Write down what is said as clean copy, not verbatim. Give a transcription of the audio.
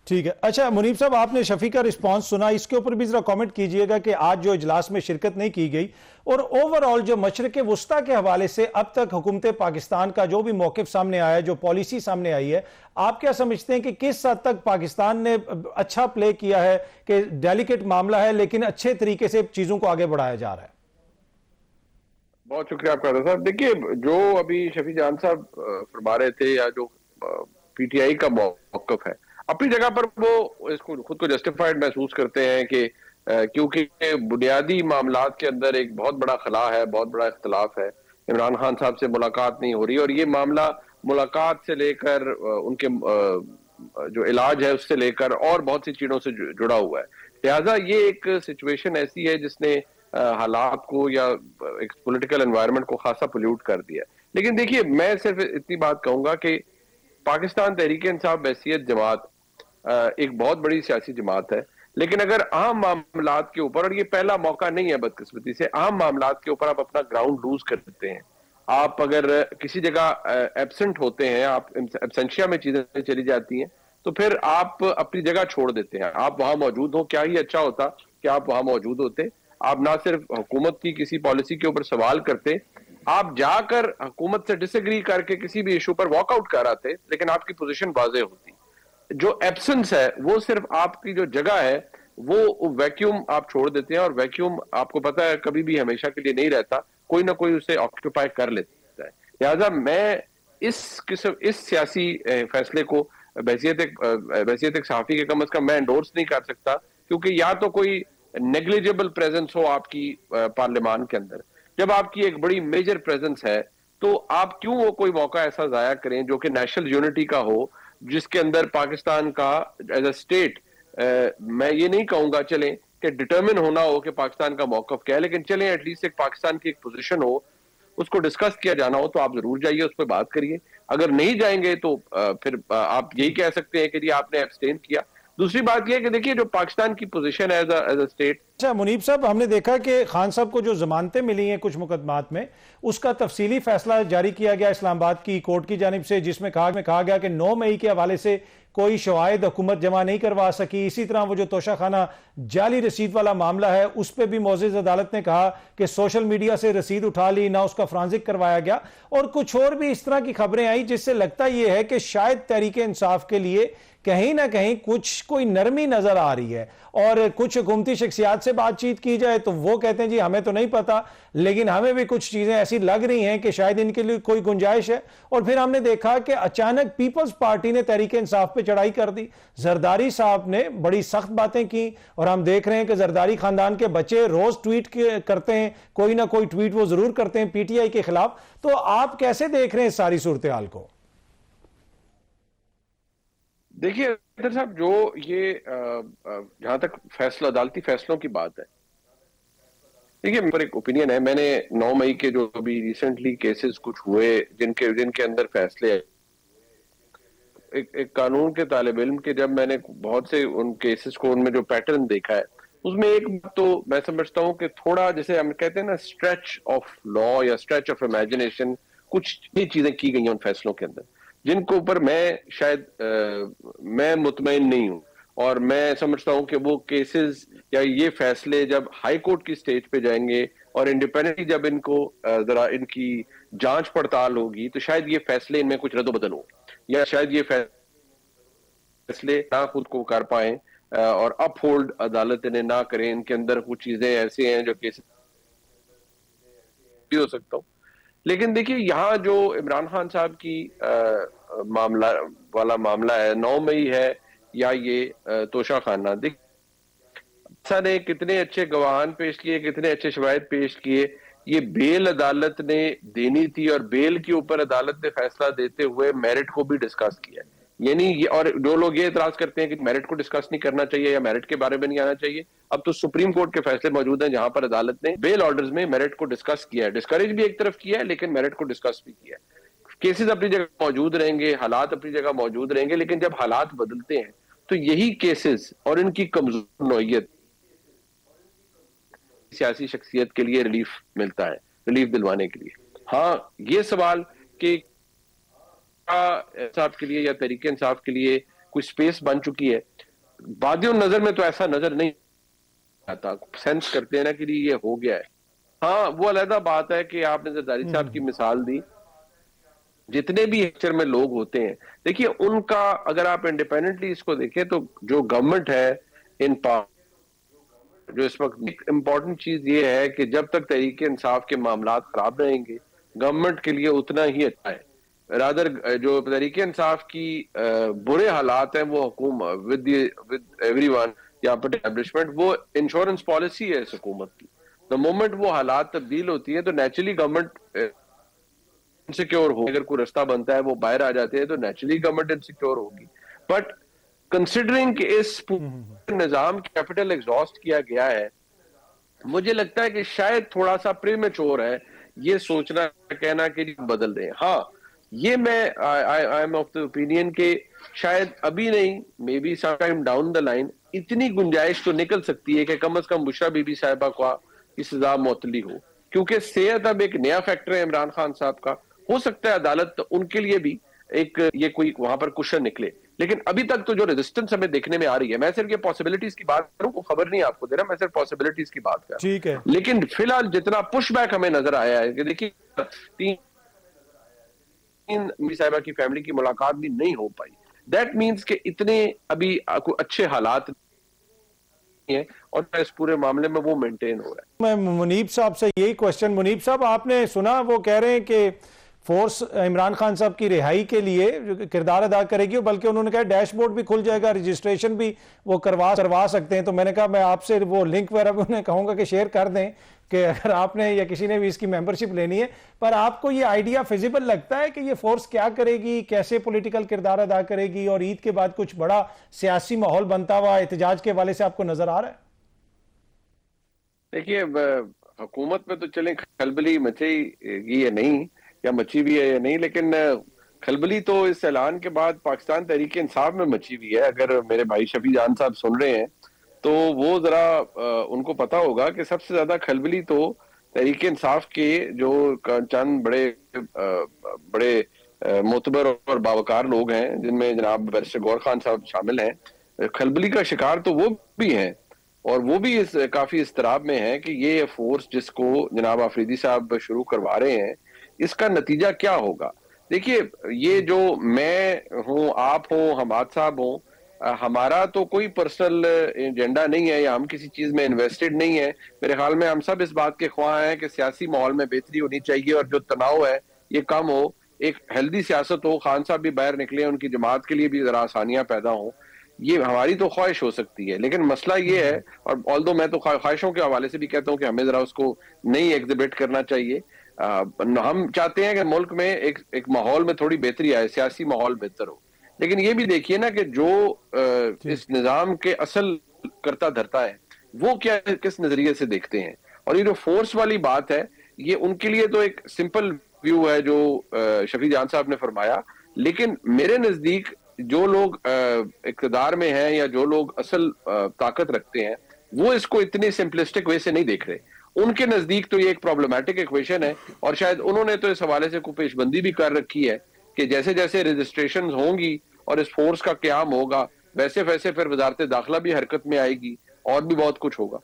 ٹھیک ہے. اچھا منیب صاحب، آپ نے شفیع کا رسپانس سنا، اس کے اوپر بھی ذرا کامنٹ کیجئے گا کہ آج جو اجلاس میں شرکت نہیں کی گئی اور اوورآل جو مشرق وسطیٰ کے حوالے سے اب تک حکومت پاکستان کا جو بھی موقف سامنے آیا ہے، جو پالیسی سامنے آئی ہے، آپ کیا سمجھتے ہیں کہ کس حد تک پاکستان نے اچھا پلے کیا ہے کہ ڈیلیکیٹ معاملہ ہے لیکن اچھے طریقے سے چیزوں کو آگے بڑھایا جا رہا ہے؟ بہت شکریہ آپ کا صاحب. دیکھیے، جو ابھی شفیع جان صاحب فرما رہے تھے، یا جو پی ٹی آئی کا موقف ہے، اپنی جگہ پر وہ اس کو خود کو جسٹیفائڈ محسوس کرتے ہیں کہ کیونکہ بنیادی معاملات کے اندر ایک بہت بڑا خلا ہے، بہت بڑا اختلاف ہے. عمران خان صاحب سے ملاقات نہیں ہو رہی، اور یہ معاملہ ملاقات سے لے کر ان کے جو علاج ہے اس سے لے کر اور بہت سی چیزوں سے جڑا ہوا ہے. لہٰذا یہ ایک سچویشن ایسی ہے جس نے حالات کو یا ایک پولیٹیکل انوائرمنٹ کو خاصا پولیوٹ کر دیا. لیکن دیکھیے، میں صرف اتنی بات کہوں گا کہ پاکستان تحریک انصاف بحیثیت جماعت ایک بہت بڑی سیاسی جماعت ہے، لیکن اگر اہم معاملات کے اوپر، اور یہ پہلا موقع نہیں ہے بدقسمتی سے، اہم معاملات کے اوپر آپ اپنا گراؤنڈ لوز کر دیتے ہیں. آپ اگر کسی جگہ ایبسنٹ ہوتے ہیں، آپ ایبسنشیا میں چیزیں چلی جاتی ہیں، تو پھر آپ اپنی جگہ چھوڑ دیتے ہیں. آپ وہاں موجود ہو، کیا ہی اچھا ہوتا کہ آپ وہاں موجود ہوتے. آپ نہ صرف حکومت کی کسی پالیسی کے اوپر سوال کرتے، آپ جا کر حکومت سے ڈس ایگری کر کے کسی بھی ایشو پر واک آؤٹ کر آتے، لیکن آپ کی پوزیشن واضح ہوتی. جو ایبسنس ہے وہ صرف آپ کی جو جگہ ہے وہ ویکیوم آپ چھوڑ دیتے ہیں، اور ویکیوم آپ کو پتا ہے کبھی بھی ہمیشہ کے لیے نہیں رہتا، کوئی نہ کوئی اسے آکوپائی کر لیتا ہے. لہٰذا میں اس سیاسی فیصلے کو بحیثیت ایک صحافی کے کم از کم میں انڈورس نہیں کر سکتا، کیونکہ یا تو کوئی نیگلیجیبل پریزنس ہو آپ کی پارلیمان کے اندر. جب آپ کی ایک بڑی میجر پریزنس ہے تو آپ کیوں وہ کوئی موقع ایسا ضائع کریں جو کہ نیشنل یونٹی کا ہو، جس کے اندر پاکستان کا ایز اے اسٹیٹ، میں یہ نہیں کہوں گا چلیں کہ ڈٹرمن ہونا ہو کہ پاکستان کا موقف کیا ہے، لیکن چلیں ایٹ لیسٹ ایک پاکستان کی ایک پوزیشن ہو، اس کو ڈسکس کیا جانا ہو، تو آپ ضرور جائیے، اس پہ بات کریے. اگر نہیں جائیں گے تو پھر آپ یہی کہہ سکتے ہیں کہ جی آپ نے ایبسٹین کیا. دوسری بات یہ ہے کہ دیکھیے، جو پاکستان کی پوزیشن ہے ایز اے اسٹیٹ. اچھا منیب صاحب، ہم نے دیکھا کہ خان صاحب کو جو ضمانتیں ملی ہیں کچھ مقدمات میں، اس کا تفصیلی فیصلہ جاری کیا گیا اسلام آباد کی کورٹ کی جانب سے، جس میں کہا گیا کہ 9 مئی کے حوالے سے کوئی شواہد حکومت جمع نہیں کروا سکی. اسی طرح وہ جو توشہ خانہ جعلی رسید والا معاملہ ہے، اس پہ بھی معزز عدالت نے کہا کہ سوشل میڈیا سے رسید اٹھا لی، نہ اس کا فرانزک کروایا گیا. اور کچھ اور بھی اس طرح کی خبریں آئیں جس سے لگتا یہ ہے کہ شاید تحریک انصاف کے لیے کہیں نہ کہیں کوئی نرمی نظر آ رہی ہے. اور کچھ حکومتی شخصیات سے بات چیت کی جائے تو وہ کہتے ہیں جی ہمیں تو نہیں پتا، لیکن ہمیں بھی کچھ چیزیں ایسی لگ رہی ہیں کہ شاید ان کے لیے کوئی گنجائش ہے. اور پھر ہم نے دیکھا کہ اچانک پیپلز پارٹی نے تحریک انصاف پہ چڑھائی کر دی. زرداری صاحب نے بڑی سخت باتیں کی، اور ہم دیکھ رہے ہیں کہ زرداری خاندان کے بچے روز ٹویٹ کرتے ہیں، کوئی نہ کوئی ٹویٹ وہ ضرور کرتے ہیں پی ٹی آئی کے خلاف. تو آپ کیسے دیکھ رہے ہیں ساری صورتحال کو؟ دیکھیے صاحب، جو یہ جہاں تک عدالتی فیصلوں کی بات ہے، دیکھیے میرا ایک اوپینین ہے. میں نے 9 مئی کے جو ابھی ریسنٹلی کیسز کچھ ہوئے جن کے اندر فیصلے ایک قانون کے طالب علم کے، جب میں نے بہت سے ان کیسز کو، ان میں جو پیٹرن دیکھا ہے، اس میں ایک بات تو میں سمجھتا ہوں کہ تھوڑا جیسے ہم کہتے ہیں نا اسٹریچ آف لا یا اسٹریچ آف امیجنیشن، کچھ یہ چیزیں کی گئی ہیں ان فیصلوں کے اندر جن کے اوپر میں مطمئن نہیں ہوں. اور میں سمجھتا ہوں کہ وہ کیسز یا یہ فیصلے جب ہائی کورٹ کی سٹیج پہ جائیں گے اور انڈیپینڈنٹلی جب ان کو ذرا ان کی جانچ پڑتال ہوگی، تو شاید یہ فیصلے ان میں کچھ رد و بدل ہو، یا شاید یہ فیصلے نہ خود کو کر پائیں اور اپ ہولڈ عدالت انہیں نہ کریں. ان کے اندر کچھ چیزیں ایسے ہیں جو کیسز بھی ہو سکتا ہوں. لیکن دیکھیے، یہاں جو عمران خان صاحب کی معاملہ ہے، 9 مئی ہے یا یہ توشہ خانہ، دیکھیے نے کتنے اچھے گواہان پیش کیے، کتنے اچھے شواہد پیش کیے. یہ بیل عدالت نے دینی تھی، اور بیل کے اوپر عدالت نے فیصلہ دیتے ہوئے میرٹ کو بھی ڈسکس کیا. یعنی اور جو لوگ یہ اعتراض کرتے ہیں کہ میرٹ کو ڈسکس نہیں کرنا چاہیے یا میرٹ کے بارے میں نہیں آنا چاہیے، اب تو سپریم کورٹ کے فیصلے موجود ہیں جہاں پر عدالت نے بیل آرڈرز میں میرٹ کو ڈسکس کیا ہے. ڈسکریج بھی ایک طرف کیا ہے، لیکن میرٹ کو ڈسکس بھی کیا ہے. کیسز اپنی جگہ موجود رہیں گے، حالات اپنی جگہ موجود رہیں گے، لیکن جب حالات بدلتے ہیں تو یہی کیسز اور ان کی کمزور نوعیت سیاسی شخصیت کے لیے ریلیف ملتا ہے، ریلیف دلوانے کے لیے. ہاں، یہ سوال کہ صاحب کے لیے یا تحریک انصاف کے لیے کوئی سپیس بن چکی ہے. بادیوں نظر میں تو ایسا نظر نہیں آتا, سینس کرتے ہیں نا کہ یہ ہو گیا ہے. ہاں وہ علیحدہ بات ہے کہ آپ نے زرداری صاحب کی مثال دی, جتنے بھی ایکچر میں لوگ ہوتے ہیں دیکھیے ان کا اگر آپ انڈیپینڈنٹلی اس کو دیکھیں تو جو گورنمنٹ ہے ان جو اس وقت ایک امپورٹنٹ چیز یہ ہے کہ جب تک تحریک انصاف کے معاملات خراب رہیں گے گورنمنٹ کے لیے اتنا ہی اچھا ہے. رادر جو تحریک انصاف کی برے حالات ہیں وہ حکومت ود ایوری ون یا اسٹیبلشمنٹ وہ انشورنس پالیسی ہے اس حکومت کی. دا مومنٹ وہ حالات تبدیل ہوتی ہے تو نیچرلی گورنمنٹ انسیکیور ہو, اگر کوئی رستہ بنتا ہے وہ باہر آ جاتے ہیں تو نیچرلی گورنمنٹ انسیکیور ہوگی. بٹ کنسیڈرنگ کہ اس نظام کیپٹل ایگزاسٹ کیا گیا ہے, مجھے لگتا ہے کہ شاید تھوڑا سا پریمیچور ہے یہ سوچنا کہنا کہ بدل دیں. ہاں یہ میں I am of the opinion کہ شاید ابھی نہیں, maybe some time down the line اتنی گنجائش تو نکل سکتی ہے کہ کم از کم بشرا بی بی صاحبہ کی سزا معطلی ہو, کیونکہ صحت اب ایک نیا فیکٹر ہے عمران خان صاحب کا. ہو سکتا ہے عدالت ان کے لیے بھی ایک یہ کوئی وہاں پر کشن نکلے, لیکن ابھی تک تو جو ریزسٹنس ہمیں دیکھنے میں آ رہی ہے, میں صرف یہ پاسبلٹیز کی بات کروں, کوئی خبر نہیں آپ کو دے رہا, میں صرف پاسبلٹیز کی بات کر ٹھیک ہے. لیکن فی الحال جتنا پش بیک ہمیں نظر آیا ہے کہ دیکھیے تین صاحبہ کی فیملی کی ملاقات بھی نہیں ہو پائی, دیٹ مینس کہ اتنے ابھی اچھے حالات ہیں اور اس پورے معاملے میں وہ مینٹین ہو رہا ہے. میں منیب صاحب سے یہی کوشچن, منیب صاحب آپ نے سنا وہ کہہ رہے ہیں کہ فورس عمران خان صاحب کی رہائی کے لیے کردار ادا کرے گی, بلکہ انہوں نے کہا ڈیش بورڈ بھی کھل جائے گا, رجسٹریشن بھی وہ کروا سکتے ہیں. تو میں نے کہا میں آپ سے وہ لنک وغیرہ بھی انہیں کہوں گا کہ شیئر کر دیں کہ اگر آپ نے یا کسی نے بھی اس کی ممبرشپ لینی ہے. پر آپ کو یہ آئیڈیا فیزیبل لگتا ہے کہ یہ فورس کیا کرے گی, کیسے پولیٹیکل کردار ادا کرے گی, اور عید کے بعد کچھ بڑا سیاسی ماحول بنتا ہوا احتجاج کے حوالے سے آپ کو نظر آ رہا ہے؟ دیکھیے حکومت میں تو چلیں کھلبلی مچی گی یا نہیں, یا مچی بھی ہے یا نہیں, لیکن کھلبلی تو اس اعلان کے بعد پاکستان تحریک انصاف میں مچی ہوئی ہے. اگر میرے بھائی شفیع جان صاحب سن رہے ہیں تو وہ ذرا ان کو پتا ہوگا کہ سب سے زیادہ کھلبلی تو تحریک انصاف کے جو چند بڑے معتبر اور باوقار لوگ ہیں جن میں جناب بیرسٹر گور خان صاحب شامل ہیں, کھلبلی کا شکار تو وہ بھی ہیں, اور وہ بھی کافی اضطراب میں ہیں کہ یہ فورس جس کو جناب آفریدی صاحب شروع کروا رہے ہیں اس کا نتیجہ کیا ہوگا. دیکھیے یہ جو میں ہوں, آپ ہوں, حماد صاحب ہوں, ہمارا تو کوئی پرسنل ایجنڈا نہیں ہے یا ہم کسی چیز میں انویسٹڈ نہیں ہے. میرے خیال میں ہم سب اس بات کے خواہاں ہیں کہ سیاسی ماحول میں بہتری ہونی چاہیے اور جو تناؤ ہے یہ کم ہو, ایک ہیلدی سیاست ہو, خان صاحب بھی باہر نکلے, ان کی جماعت کے لیے بھی ذرا آسانیاں پیدا ہوں. یہ ہماری تو خواہش ہو سکتی ہے, لیکن مسئلہ یہ ہے, اور آلدو میں تو خواہشوں کے حوالے سے بھی کہتا ہوں کہ ہمیں ذرا اس کو نہیں ایگزیبٹ کرنا چاہیے. ہم چاہتے ہیں کہ ملک میں ایک ماحول میں تھوڑی بہتری آئے, سیاسی ماحول بہتر ہو, لیکن یہ بھی دیکھیے نا کہ جو اس نظام کے اصل کرتا دھرتا ہے وہ کیا کس نظریے سے دیکھتے ہیں. اور یہ جو فورس والی بات ہے یہ ان کے لیے تو ایک سمپل ویو ہے جو شفیع جان صاحب نے فرمایا, لیکن میرے نزدیک جو لوگ اقتدار میں ہیں یا جو لوگ اصل طاقت رکھتے ہیں وہ اس کو اتنی سمپلسٹک وے سے نہیں دیکھ رہے. ان کے نزدیک تو یہ ایک پرابلمٹک ایکویشن ہے, اور شاید انہوں نے تو اس حوالے سے کوئی پیش بندی بھی کر رکھی ہے کہ جیسے جیسے رجسٹریشن ہوں گی اور اس فورس کا قیام ہوگا ویسے ویسے پھر وزارت داخلہ بھی حرکت میں آئے گی اور بھی بہت کچھ ہوگا.